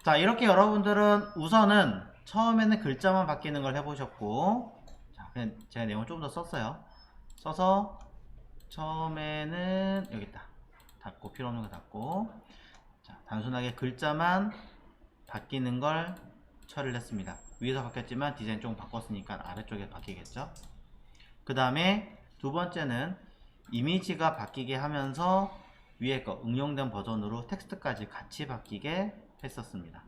자, 이렇게 여러분들은 우선은 처음에는 글자만 바뀌는 걸 해보셨고, 자, 그냥 제가 내용을 좀 더 썼어요. 써서 처음에는 여기 있다. 닫고, 필요 없는 거 닫고, 자, 단순하게 글자만 바뀌는 걸 처리를 했습니다. 위에서 바뀌었지만 디자인 좀 바꿨으니까 아래쪽에 바뀌겠죠. 그 다음에 두 번째는 이미지가 바뀌게 하면서 위에 거 응용된 버전으로 텍스트까지 같이 바뀌게 했었습니다.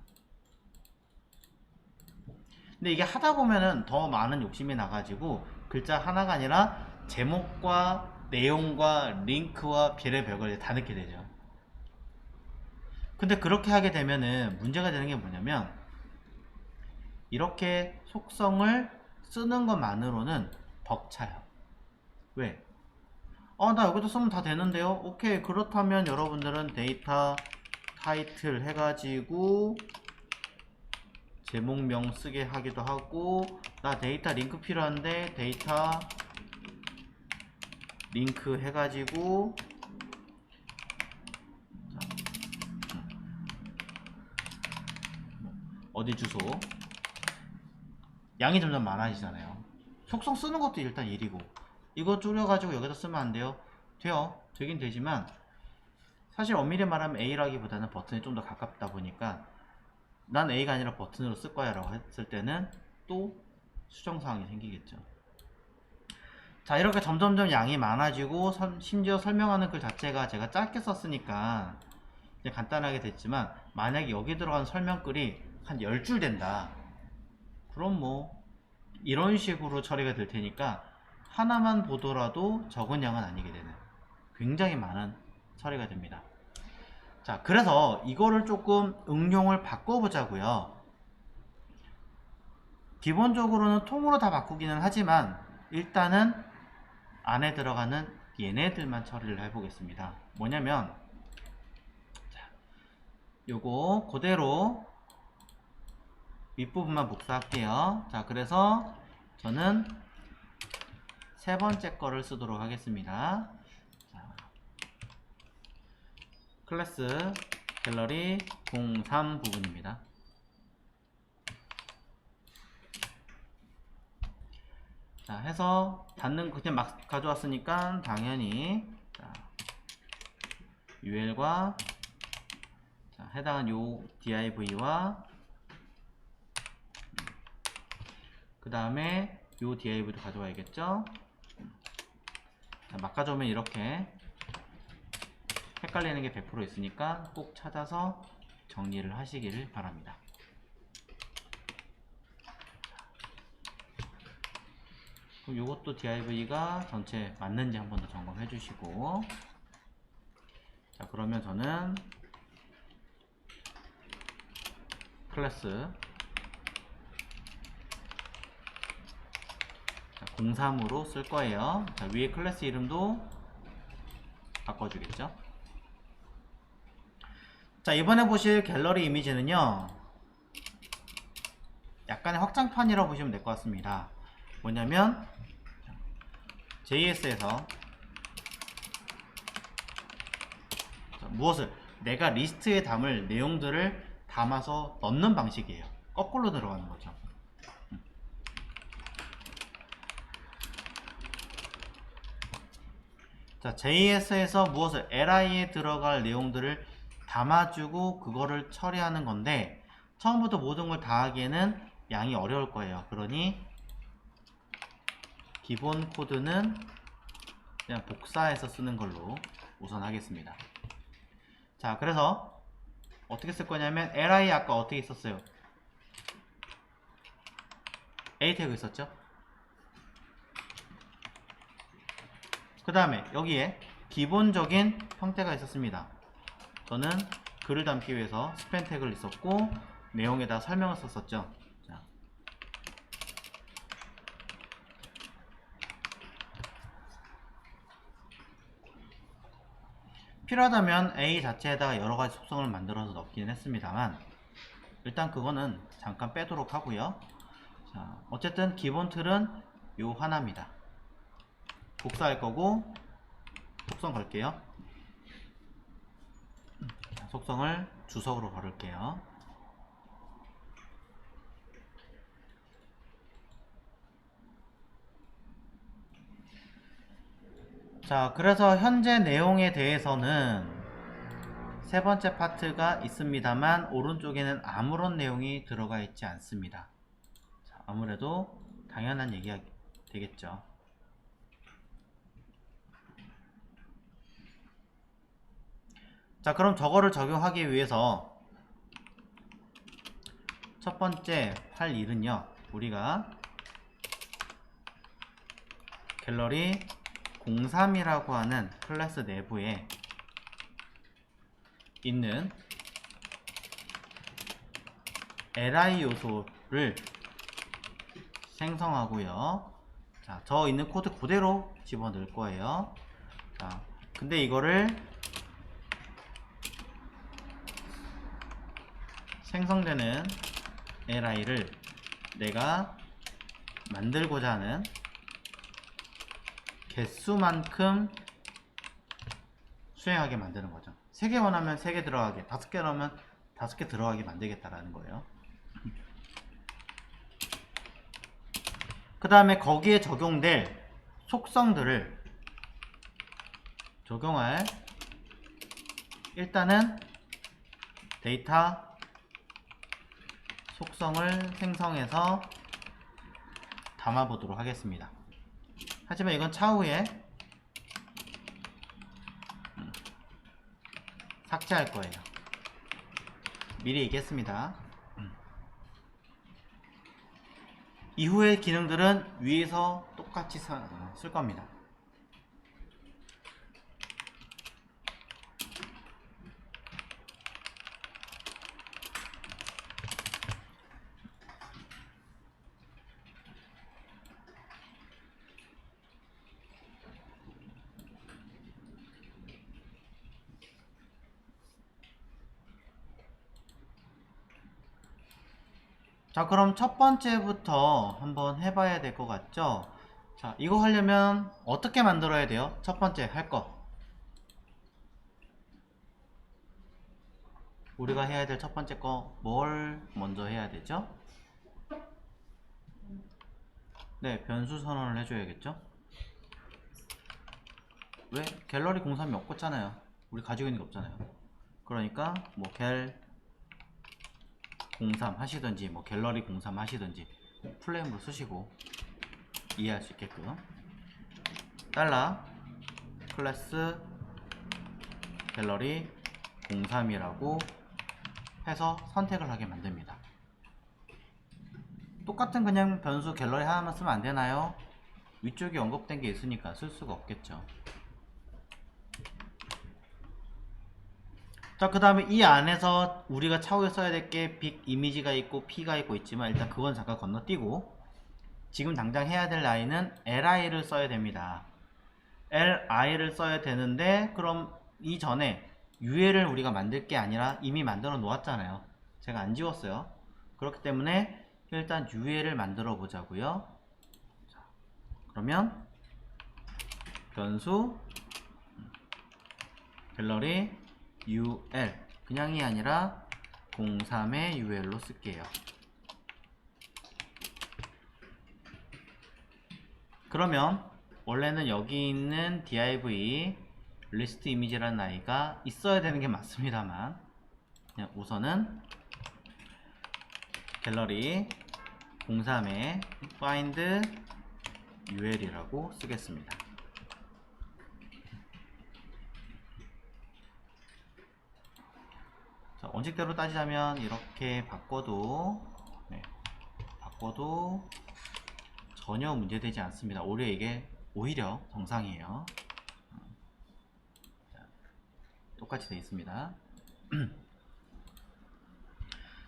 근데 이게 하다 보면은 더 많은 욕심이 나가지고 글자 하나가 아니라 제목과 내용과 링크와 별의별걸 다 넣게 되죠. 근데 그렇게 하게 되면은 문제가 되는 게 뭐냐면, 이렇게 속성을 쓰는 것만으로는 벅차요. 왜? 나 여기도 쓰면 다 되는데요? 오케이, 그렇다면 여러분들은 데이터 타이틀 해가지고 제목명 쓰게 하기도 하고, 나 데이터 링크 필요한데 데이터 링크 해가지고 어디 주소, 양이 점점 많아지잖아요. 속성 쓰는 것도 일단 일이고, 이거 줄여가지고 여기다 쓰면 안 돼요? 돼요. 되긴 되지만 사실 엄밀히 말하면 A라기보다는 버튼이 좀 더 가깝다 보니까 난 A가 아니라 버튼으로 쓸 거야 라고 했을 때는 또 수정사항이 생기겠죠. 자, 이렇게 점점점 양이 많아지고 심지어 설명하는 글 자체가 제가 짧게 썼으니까 이제 간단하게 됐지만, 만약에 여기 들어간 설명글이 한 10줄 된다, 그럼 뭐 이런 식으로 처리가 될 테니까 하나만 보더라도 적은 양은 아니게 되는 굉장히 많은 처리가 됩니다. 자, 그래서 이거를 조금 응용을 바꿔보자고요. 기본적으로는 통으로 다 바꾸기는 하지만 일단은 안에 들어가는 얘네들만 처리를 해보겠습니다. 뭐냐면, 자, 요거 그대로 윗부분만 복사할게요. 자, 그래서 저는 세 번째 거를 쓰도록 하겠습니다. 자, 클래스 갤러리 03 부분입니다. 자, 해서 닫는 거 그냥 막 가져왔으니까 당연히, 자, ul과 자, 해당한 요 div와 그 다음에 요 div도 가져와야겠죠. 자, 막 가져오면 이렇게 헷갈리는 게 100% 있으니까 꼭 찾아서 정리를 하시기를 바랍니다. 그럼 요것도 div가 전체 맞는지 한 번 더 점검해 주시고, 자, 그러면 저는 클래스 03으로 쓸 거예요. 자, 위에 클래스 이름도 바꿔주겠죠. 자, 이번에 보실 갤러리 이미지는요, 약간의 확장판이라고 보시면 될 것 같습니다. 뭐냐면 JS에서 무엇을 내가 리스트에 담을 내용들을 담아서 넣는 방식이에요. 거꾸로 들어가는 거죠. 자, JS에서 무엇을 li에 들어갈 내용들을 담아주고 그거를 처리하는 건데, 처음부터 모든 걸 다 하기에는 양이 어려울 거예요. 그러니 기본 코드는 그냥 복사해서 쓰는 걸로 우선 하겠습니다. 자, 그래서 어떻게 쓸 거냐면, li 아까 어떻게 있었어요? a 태그 있었죠? 그 다음에 여기에 기본적인 형태가 있었습니다. 저는 글을 담기 위해서 스팸 태그를 있었고 내용에다 설명을 썼었죠. 자, 필요하다면 A 자체에다가 여러가지 속성을 만들어서 넣기는 했습니다만, 일단 그거는 잠깐 빼도록 하고요. 자, 어쨌든 기본 틀은 요 하나입니다. 복사할 거고 속성 걸게요. 속성을 주석으로 걸을게요. 자, 그래서 현재 내용에 대해서는 세 번째 파트가 있습니다만 오른쪽에는 아무런 내용이 들어가 있지 않습니다. 자, 아무래도 당연한 얘기가 되겠죠. 자, 그럼 저거를 적용하기 위해서 첫 번째 할 일은요, 우리가 갤러리 03이라고 하는 클래스 내부에 있는 li 요소를 생성하고요. 자, 저 있는 코드 그대로 집어넣을 거예요. 자, 근데 이거를 생성되는 li를 내가 만들고자 하는 개수만큼 수행하게 만드는 거죠. 3개 원하면 3개 들어가게, 5개 원하면 5개 들어가게 만들겠다라는 거예요. 그 다음에 거기에 적용될 속성들을 적용할, 일단은 데이터 속성을 생성해서 담아보도록 하겠습니다. 하지만 이건 차후에 삭제할 거예요. 미리 얘기했습니다. 이후의 기능들은 위에서 똑같이 쓸 겁니다. 자, 그럼 첫 번째부터 한번 해봐야 될 것 같죠? 자, 이거 하려면 어떻게 만들어야 돼요? 첫 번째 할 거. 우리가 해야 될 첫 번째 거 뭘 먼저 해야 되죠? 네, 변수 선언을 해줘야겠죠? 왜? 갤러리 03이 없잖아요. 우리 가지고 있는 게 없잖아요. 그러니까 뭐 갤 03 하시든지 뭐 갤러리 03 하시든지 플레임으로 쓰시고 이해할 수 있게끔 달러 클래스 갤러리 03이라고 해서 선택을 하게 만듭니다. 똑같은 그냥 변수 갤러리 하나만 쓰면 안 되나요? 위쪽에 언급된 게 있으니까 쓸 수가 없겠죠. 자, 그 다음에 이 안에서 우리가 차후에 써야 될 게 빅 이미지가 있고 P가 있고 있지만 일단 그건 잠깐 건너뛰고 지금 당장 해야 될 li는 li를 써야 됩니다. li를 써야 되는데 그럼 이전에 UL을 우리가 만들 게 아니라 이미 만들어 놓았잖아요. 제가 안 지웠어요. 그렇기 때문에 일단 UL을 만들어 보자고요. 자, 그러면 변수 갤러리 UL 그냥이 아니라 03의 UL로 쓸게요. 그러면 원래는 여기 있는 div 리스트 이미지라는 아이가 있어야 되는 게 맞습니다만 그냥 우선은 갤러리 03의 find ul이라고 쓰겠습니다. 자, 원칙대로 따지자면 이렇게 바꿔도 전혀 문제되지 않습니다. 오히려 정상이에요. 자, 똑같이 되어 있습니다.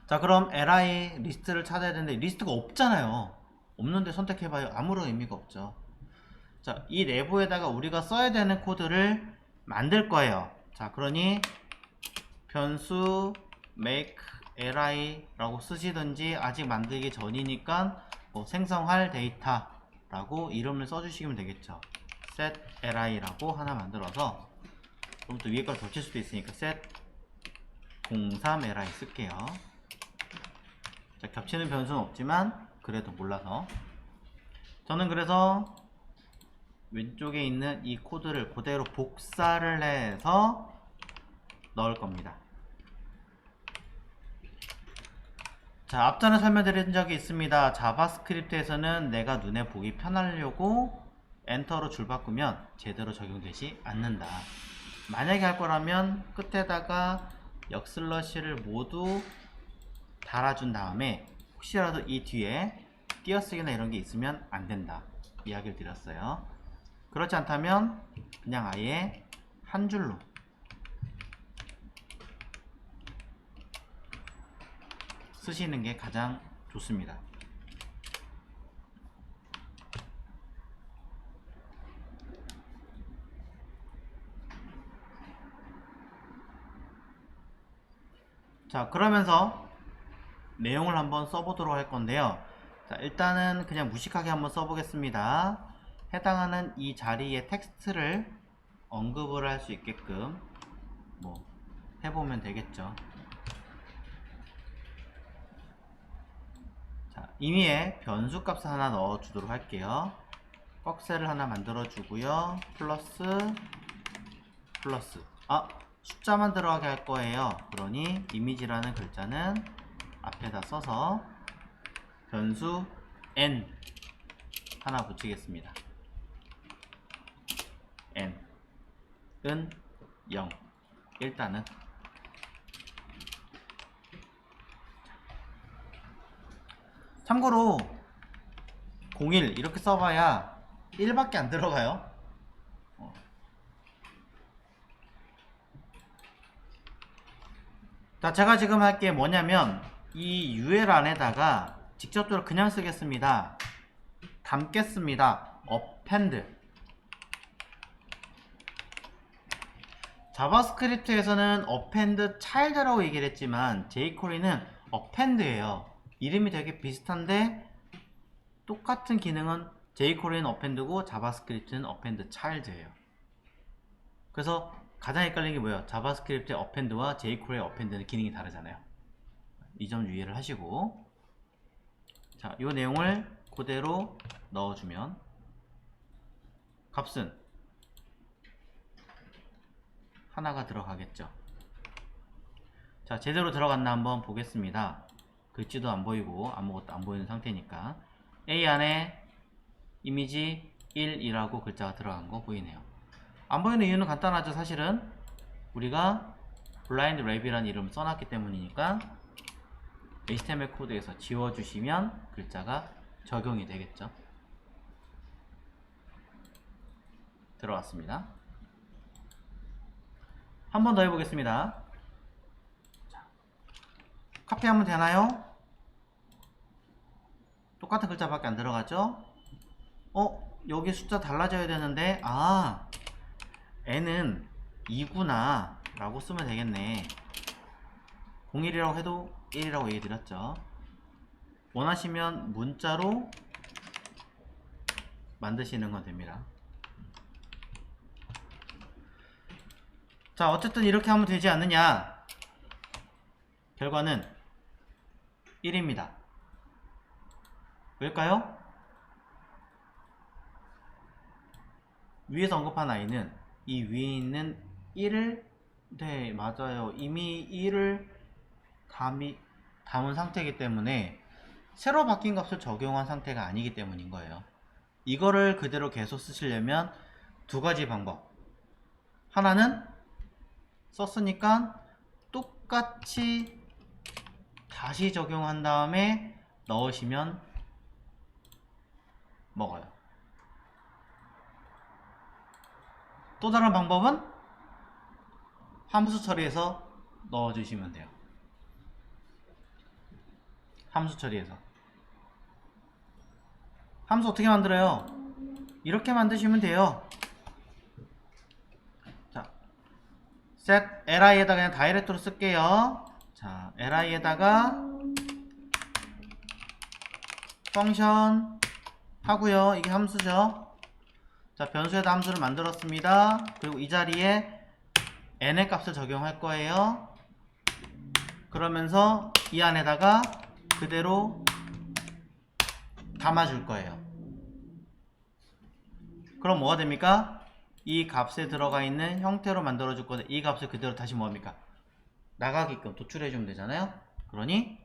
자, 그럼 li 리스트를 찾아야 되는데 리스트가 없잖아요. 없는데 선택해봐요. 아무런 의미가 없죠. 자, 이 내부에다가 우리가 써야 되는 코드를 만들 거예요. 자, 그러니 변수 make li 라고 쓰시든지 아직 만들기 전이니까 뭐 생성할 데이터 라고 이름을 써주시면 되겠죠. set li 라고 하나 만들어서 그럼 또 위에 걸 겹칠 수도 있으니까 set 03 li 쓸게요. 자, 겹치는 변수는 없지만 그래도 몰라서 저는 그래서 왼쪽에 있는 이 코드를 그대로 복사를 해서 넣을 겁니다. 자, 앞전에 설명드린 적이 있습니다. 자바스크립트에서는 내가 눈에 보기 편하려고 엔터로 줄 바꾸면 제대로 적용되지 않는다. 만약에 할 거라면 끝에다가 역슬러시를 모두 달아준 다음에 혹시라도 이 뒤에 띄어쓰기나 이런 게 있으면 안 된다 이야기를 드렸어요. 그렇지 않다면 그냥 아예 한 줄로 쓰시는 게 가장 좋습니다. 자, 그러면서 내용을 한번 써보도록 할 건데요. 자, 일단은 그냥 무식하게 한번 써보겠습니다. 해당하는 이 자리에 텍스트를 언급을 할 수 있게끔 뭐 해보면 되겠죠. 자, 임의의 변수 값을 하나 넣어 주도록 할게요. 꺽쇠를 하나 만들어 주고요. 플러스 숫자만 들어가게 할 거예요. 그러니 이미지라는 글자는 앞에다 써서 변수 n 하나 붙이겠습니다. n은 0. 일단은 참고로 01 이렇게 써봐야 1밖에 안 들어가요. 자, 제가 지금 할 게 뭐냐면 이 UL 안에다가 직접적으로 그냥 쓰겠습니다. 담겠습니다. append. 자바스크립트에서는 append child라고 얘기를 했지만 jQuery는 append예요. 이름이 되게 비슷한데 똑같은 기능은 jQuery는 append고 자바스크립트는 append child예요. 그래서 가장 헷갈리는 게 뭐예요? 자바스크립트의 append와 jQuery의 append는 기능이 다르잖아요. 이 점 유의를 하시고, 자, 이 내용을 그대로 넣어주면 값은 하나가 들어가겠죠. 자, 제대로 들어갔나 한번 보겠습니다. 글씨도 안 보이고 아무것도 안 보이는 상태니까 A 안에 이미지 1이라고 글자가 들어간 거 보이네요. 안 보이는 이유는 간단하죠. 사실은 우리가 블라인드 랩이라는 이름을 써놨기 때문이니까 HTML 코드에서 지워주시면 글자가 적용이 되겠죠. 들어왔습니다. 한 번 더 해보겠습니다. 자, 카피하면 되나요? 똑같은 글자밖에 안 들어가죠? 여기 숫자 달라져야 되는데 n은 2구나 라고 쓰면 되겠네. 01이라고 해도 1이라고 얘기 드렸죠. 원하시면 문자로 만드시는 건 됩니다. 자, 어쨌든 이렇게 하면 되지 않느냐. 결과는 1입니다. 왜일까요? 위에서 언급한 i는 이 위에 있는 1을 네, 맞아요. 이미 1을 담은 상태이기 때문에 새로 바뀐 값을 적용한 상태가 아니기 때문인 거예요. 이거를 그대로 계속 쓰시려면 두 가지 방법. 하나는 썼으니까 똑같이 다시 적용한 다음에 넣으시면 먹어요. 또 다른 방법은 함수 처리해서 넣어주시면 돼요. 함수 처리해서. 함수 어떻게 만들어요? 이렇게 만드시면 돼요. 자, set li에다가 그냥 다이렉트로 쓸게요. 자, li에다가 펑션 하고요. 이게 함수죠. 자, 변수에다 함수를 만들었습니다. 그리고 이 자리에 n의 값을 적용할 거예요. 그러면서 이 안에다가 그대로 담아줄 거예요. 그럼 뭐가 됩니까? 이 값에 들어가 있는 형태로 만들어 줄 건데 이 값을 그대로 다시 뭐합니까? 나가게끔 도출해 주면 되잖아요. 그러니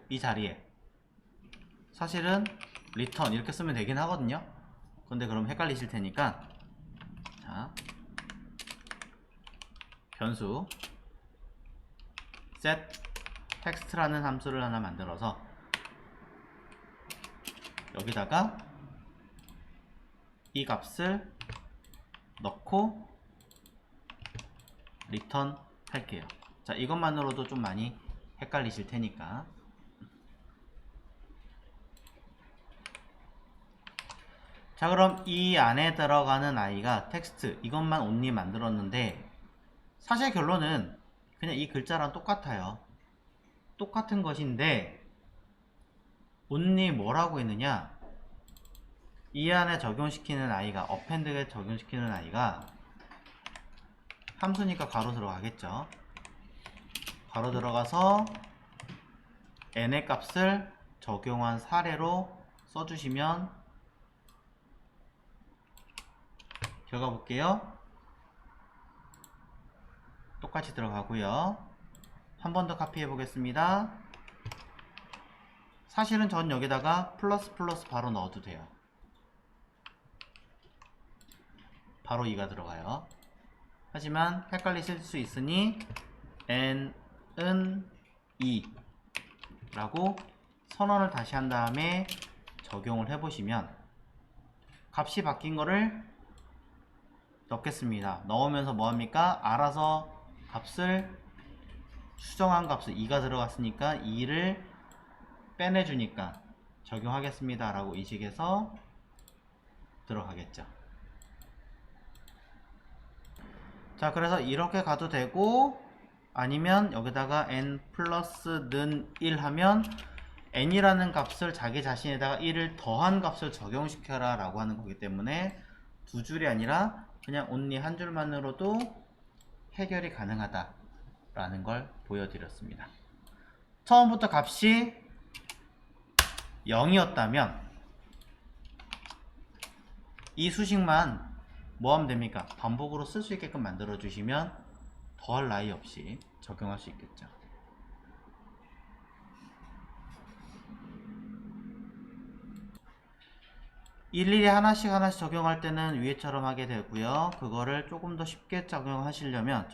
이 자리에 사실은 return 이렇게 쓰면 되긴 하거든요. 근데 그럼 헷갈리실 테니까 자, 변수 set text라는 함수를 하나 만들어서 여기다가 이 값을 넣고 return 할게요. 자, 이것만으로도 좀 많이 헷갈리실 테니까. 자, 그럼 이 안에 들어가는 아이가 텍스트 이것만 only 만들었는데 사실 결론은 그냥 이 글자랑 똑같아요. 똑같은 것인데 only 뭐라고 했느냐, 이 안에 적용시키는 아이가 append에 적용시키는 아이가 함수니까 괄호 들어가겠죠. 괄호 들어가서 n의 값을 적용한 사례로 써주시면 들어가 볼게요. 똑같이 들어가고요. 한 번 더 카피해 보겠습니다. 사실은 전 여기다가 플러스 바로 넣어도 돼요. 바로 2가 들어가요. 하지만 헷갈리실 수 있으니 n은 2 라고 선언을 다시 한 다음에 적용을 해보시면 값이 바뀐 거를 넣겠습니다. 넣으면서 뭐합니까? 알아서 값을 수정한 값을 2가 들어갔으니까 2를 빼내주니까 적용하겠습니다 라고 이 식에서 들어가겠죠. 자, 그래서 이렇게 가도 되고 아니면 여기다가 n 플러스 는 1 하면 n이라는 값을 자기 자신에다가 1을 더한 값을 적용시켜라 라고 하는 거기 때문에 두 줄이 아니라 그냥 only 한 줄만으로도 해결이 가능하다 라는 걸 보여드렸습니다. 처음부터 값이 0이었다면 이 수식만 뭐하면 됩니까? 반복으로 쓸 수 있게끔 만들어 주시면 더할 나위 없이 적용할 수 있겠죠. 일일이 하나씩 적용할 때는 위에처럼 하게 되고요. 그거를 조금 더 쉽게 적용하시려면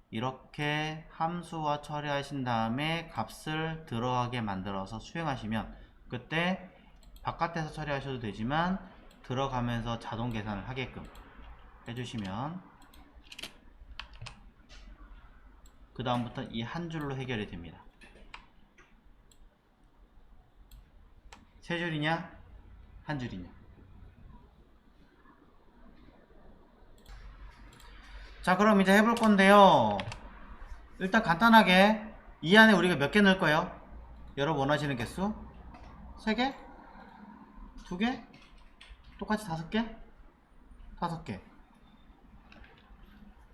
이렇게 함수화 처리하신 다음에 값을 들어가게 만들어서 수행하시면 그때 바깥에서 처리하셔도 되지만 들어가면서 자동 계산을 하게끔 해주시면 그 다음부터 이 한 줄로 해결이 됩니다. 세 줄이냐 한 줄이냐. 자, 그럼 이제 해볼 건데요. 일단 간단하게 이 안에 우리가 몇 개 넣을 거예요? 여러분 원하시는 개수? 3개? 2개? 똑같이 5개? 5개.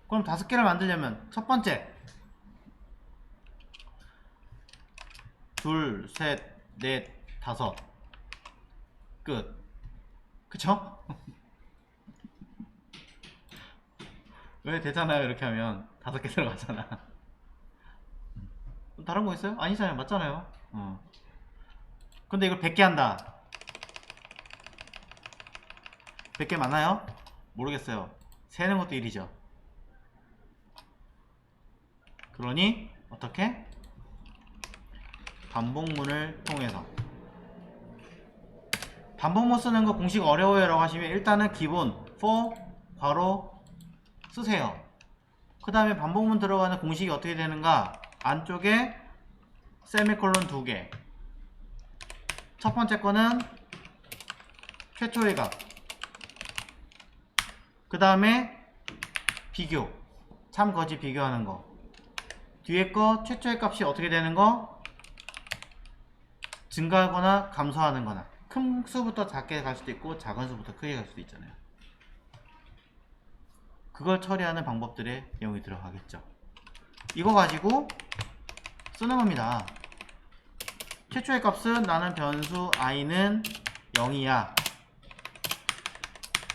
그럼 5개를 만들려면 첫 번째 둘, 셋, 넷, 다섯 끝. 그쵸? 왜 되잖아요. 이렇게 하면 5개 들어가잖아. 다른 거 있어요? 아니잖아요. 맞잖아요. 근데 이걸 100개 한다. 100개 많아요? 모르겠어요. 세는 것도 일이죠. 그러니 어떻게? 반복문을 통해서. 반복문 쓰는 거 공식 어려워요 라고 하시면 일단은 기본 for 괄호 쓰세요. 그 다음에 반복문 들어가는 공식이 어떻게 되는가? 안쪽에 세미콜론 2개. 첫 번째 거는 최초의 값. 그 다음에 비교. 참 거짓 비교하는 거. 뒤에 거 최초의 값이 어떻게 되는 거? 증가하거나 감소하는 거나. 큰 수부터 작게 갈 수도 있고 작은 수부터 크게 갈 수도 있잖아요. 그걸 처리하는 방법들의 내용이 들어가겠죠. 이거 가지고 쓰는 겁니다. 최초의 값은 나는 변수 i는 0이야.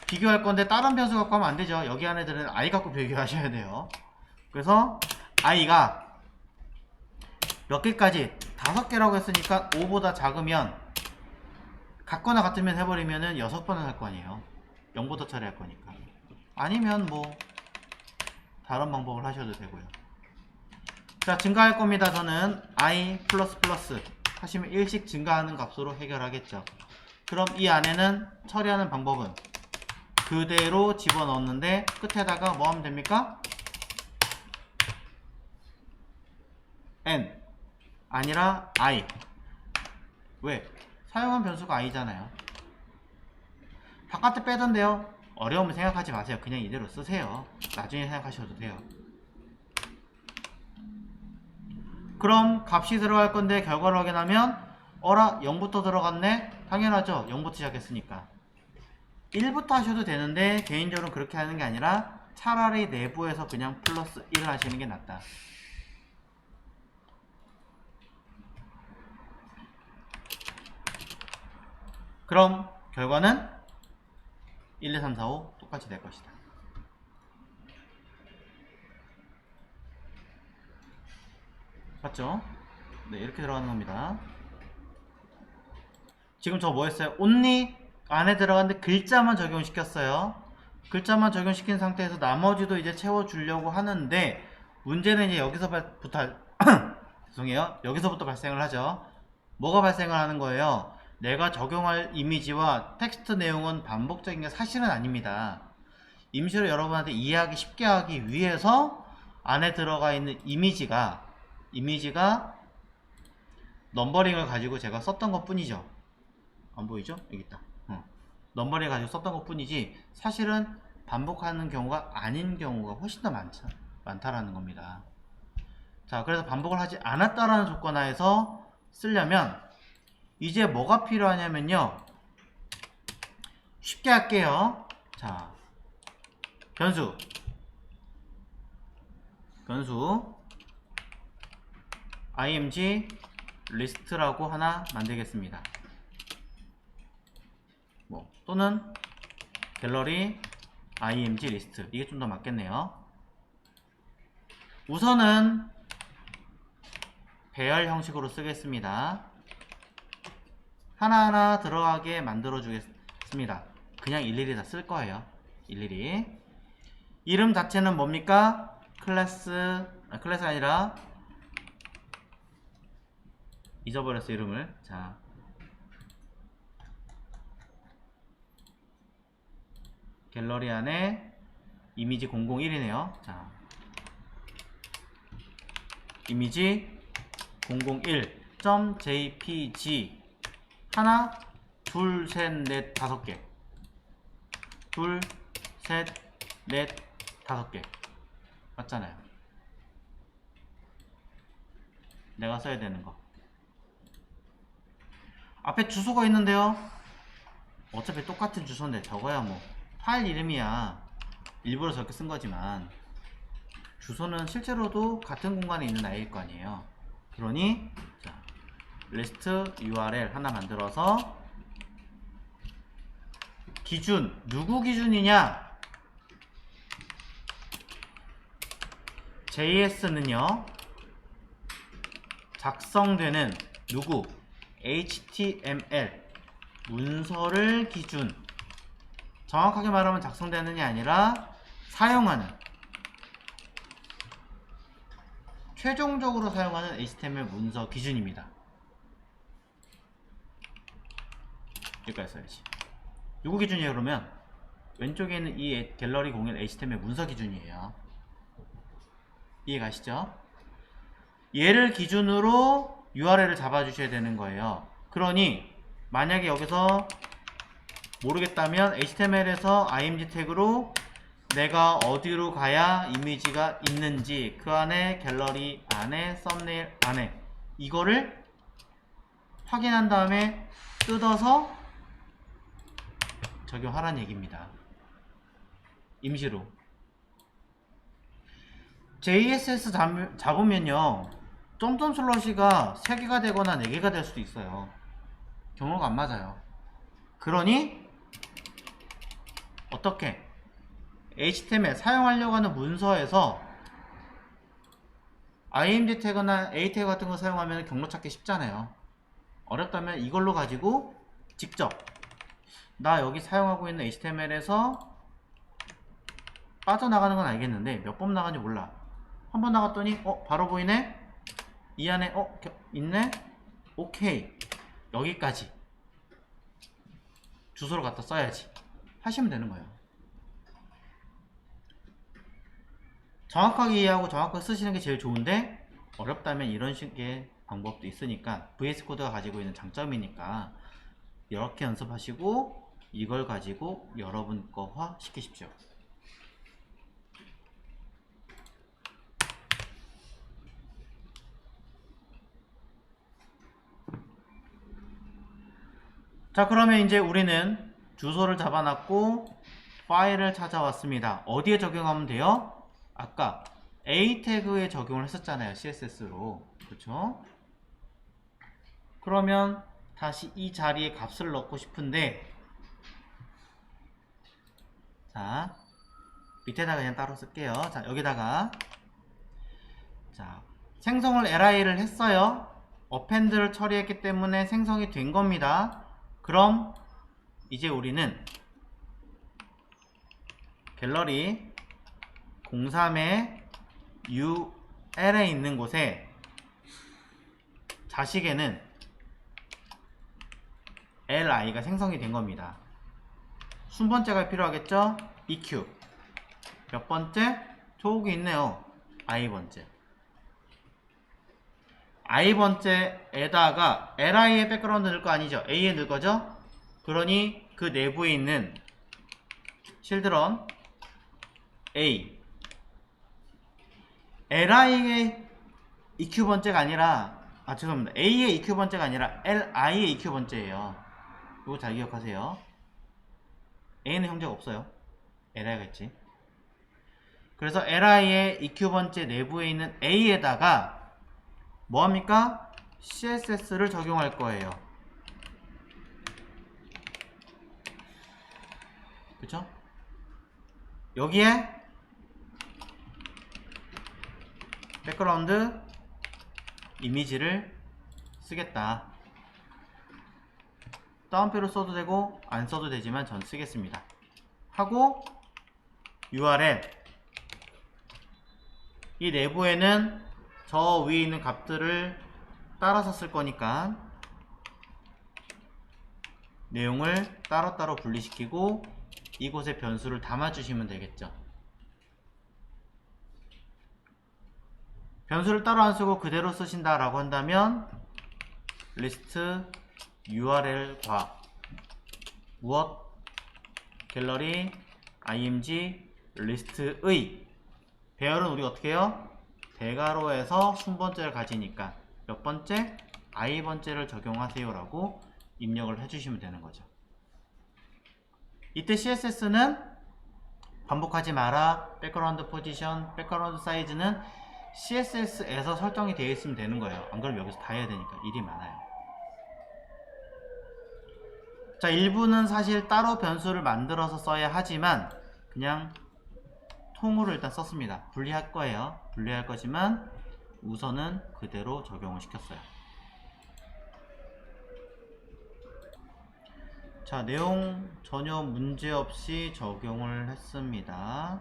비교할 건데 다른 변수 갖고 하면 안 되죠. 여기 안에들은 i 갖고 비교하셔야 돼요. 그래서 i가 몇 개까지 5개라고 했으니까 5보다 작으면 같거나 같으면 해버리면은 6번을 할 거 아니에요. 0보다 처리할 거니까. 아니면 뭐 다른 방법을 하셔도 되고요. 자, 증가할 겁니다. 저는 i 하시면 1씩 증가하는 값으로 해결하겠죠. 그럼 이 안에는 처리하는 방법은 그대로 집어넣었는데 끝에다가 뭐 하면 됩니까? n 아니라 i. 왜? 사용한 변수가 i잖아요. 바깥에 빼던데요. 어려우면 생각하지 마세요. 그냥 이대로 쓰세요. 나중에 생각하셔도 돼요. 그럼 값이 들어갈 건데 결과를 확인하면 어라 0부터 들어갔네? 당연하죠. 0부터 시작했으니까 1부터 하셔도 되는데 개인적으로 그렇게 하는 게 아니라 차라리 내부에서 그냥 플러스 1을 하시는 게 낫다. 그럼 결과는 1, 2, 3, 4, 5 똑같이 될 것이다. 맞죠? 네, 이렇게 들어가는 겁니다. 지금 저 뭐 했어요? only 안에 들어갔는데 글자만 적용시켰어요. 글자만 적용시킨 상태에서 나머지도 이제 채워주려고 하는데 문제는 이제 여기서부터 죄송해요. 여기서부터 발생을 하죠. 뭐가 발생을 하는 거예요? 내가 적용할 이미지와 텍스트 내용은 반복적인 게 사실은 아닙니다. 임시로 여러분한테 이해하기 쉽게 하기 위해서 안에 들어가 있는 이미지가 넘버링을 가지고 제가 썼던 것 뿐이죠. 안 보이죠? 여기 있다. 넘버링 가지고 썼던 것 뿐이지 사실은 반복하는 경우가 아닌 경우가 훨씬 더 많다라는 겁니다. 자, 그래서 반복을 하지 않았다라는 조건 하에서 쓰려면 이제 뭐가 필요하냐면요. 쉽게 할게요. 자, 변수 img 리스트라고 하나 만들겠습니다. 뭐 또는 갤러리 img 리스트, 이게 좀 더 맞겠네요. 우선은 배열 형식으로 쓰겠습니다. 하나하나 들어가게 만들어 주겠습니다. 그냥 일일이 다 쓸 거예요. 일일이. 이름 자체는 뭡니까? 클래스가 아니라 잊어버렸어 이름을. 자, 갤러리 안에 이미지 001이네요. 자, 이미지 001.jpg 하나, 둘, 셋, 넷, 5개. 둘, 셋, 넷, 5개. 맞잖아요. 내가 써야 되는 거. 앞에 주소가 있는데요. 어차피 똑같은 주소인데 적어야 뭐 파일 이름이야 일부러 저렇게 쓴 거지만 주소는 실제로도 같은 공간에 있는 아이일 거 아니에요. 그러니 자, 리스트 URL 하나 만들어서 기준, 누구 기준이냐? JS는요 작성되는 누구? HTML 문서를 기준. 정확하게 말하면 작성되는이 아니라 사용하는, 최종적으로 사용하는 HTML 문서 기준입니다. 여기까지 써야지. 누구 기준이에요? 그러면 왼쪽에 있는 이 갤러리 01 HTML 문서 기준이에요. 이해가시죠? 얘를 기준으로 URL을 잡아주셔야 되는 거예요. 그러니 만약에 여기서 모르겠다면 HTML에서 img 태그로 내가 어디로 가야 이미지가 있는지, 그 안에 갤러리 안에 썸네일 안에 이거를 확인한 다음에 뜯어서 적용하라는 얘기입니다. 임시로. JSS 잡으면요 점점 슬러시가 3개가 되거나 4개가 될 수도 있어요. 경로가 안 맞아요. 그러니 어떻게? HTML 사용하려고 하는 문서에서 img 태그나 a 태그 같은 거 사용하면 경로 찾기 쉽잖아요. 어렵다면 이걸로 가지고 직접 나 여기 사용하고 있는 HTML에서 빠져나가는 건 알겠는데 몇 번 나가는지 몰라. 한 번 나갔더니 바로 보이네? 이 안에 있네? 오케이, 여기까지 주소를 갖다 써야지 하시면 되는 거예요. 정확하게 이해하고 정확하게 쓰시는 게 제일 좋은데, 어렵다면 이런 식의 방법도 있으니까 VS 코드가 가지고 있는 장점이니까 이렇게 연습하시고 이걸 가지고 여러분 거화 시키십시오. 자, 그러면 이제 우리는 주소를 잡아놨고 파일을 찾아왔습니다. 어디에 적용하면 돼요? 아까 A 태그에 적용을 했었잖아요. CSS로. 그렇죠? 그러면 다시 이 자리에 값을 넣고 싶은데, 자, 밑에다가 그냥 따로 쓸게요. 자, 여기다가 자, 생성을 li를 했어요. 어펜드를 처리했기 때문에 생성이 된 겁니다. 그럼 이제 우리는 갤러리 03의 UL에 있는 곳에 자식에는 li가 생성이 된 겁니다. 순번째가 필요하겠죠? eq 몇 번째? 저기 있네요. i번째. i번째에다가 li의 백그라운드 넣을 거 아니죠? a에 넣을 거죠? 그러니 그 내부에 있는 children a li의 eq번째가 아니라 죄송합니다. a의 eq번째가 아니라 li의 eq번째예요. 이거 잘 기억하세요. a는 형제가 없어요. li가 있지. 그래서 li의 eq번째 내부에 있는 a에다가 뭐합니까? CSS를 적용할 거예요. 그쵸? 여기에 백그라운드 이미지를 쓰겠다. 다운표로 써도 되고 안 써도 되지만 전 쓰겠습니다. 하고 URL 이 내부에는 저 위에 있는 값들을 따라서 쓸 거니까 내용을 따로따로 분리시키고 이곳에 변수를 담아주시면 되겠죠. 변수를 따로 안 쓰고 그대로 쓰신다 라고 한다면 리스트 URL과 무엇 갤러리 img 리스트의 배열은 우리 어떻게 해요? 대괄호에서 순번째를 가지니까 몇 번째? i번째를 적용하세요 라고 입력을 해주시면 되는 거죠. 이때 CSS는 반복하지 마라, 백그라운드 포지션, 백그라운드 사이즈는 CSS에서 설정이 되어 있으면 되는 거예요. 안 그러면 여기서 다 해야 되니까 일이 많아요. 자, 일부는 사실 따로 변수를 만들어서 써야 하지만 그냥 통으로 일단 썼습니다. 분리할 거예요. 분리할 거지만 우선은 그대로 적용을 시켰어요. 자, 내용 전혀 문제없이 적용을 했습니다.